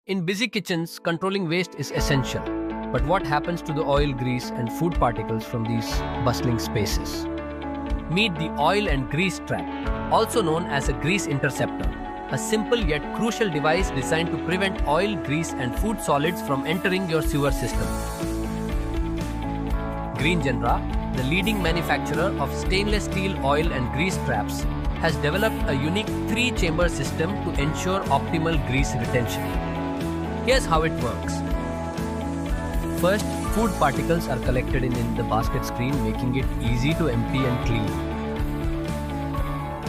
In busy kitchens, controlling waste is essential. But what happens to the oil, grease, and food particles from these bustling spaces? Meet the oil and grease trap, also known as a grease interceptor, a simple yet crucial device designed to prevent oil, grease, and food solids from entering your sewer system. Genra, the leading manufacturer of stainless steel oil and grease traps, has developed a unique 3-chamber system to ensure optimal grease retention. Here's how it works. First, food particles are collected in the basket screen, making it easy to empty and clean.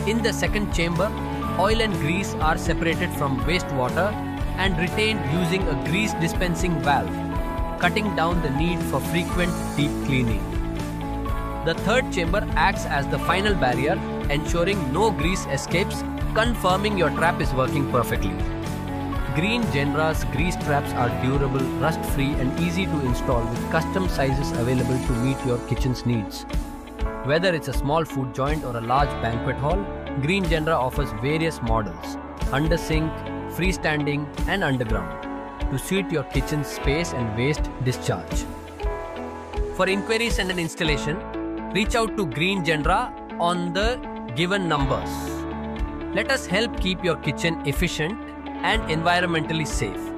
In the second chamber, oil and grease are separated from wastewater and retained using a grease dispensing valve, cutting down the need for frequent deep cleaning. The third chamber acts as the final barrier, ensuring no grease escapes, confirming your trap is working perfectly. Genra's grease traps are durable, rust-free, and easy to install with custom sizes available to meet your kitchen's needs. Whether it's a small food joint or a large banquet hall, Genra offers various models, under sink, freestanding, and underground, to suit your kitchen's space and waste discharge. For inquiries and an installation, reach out to Genra on the given numbers. Let us help keep your kitchen efficient and environmentally safe.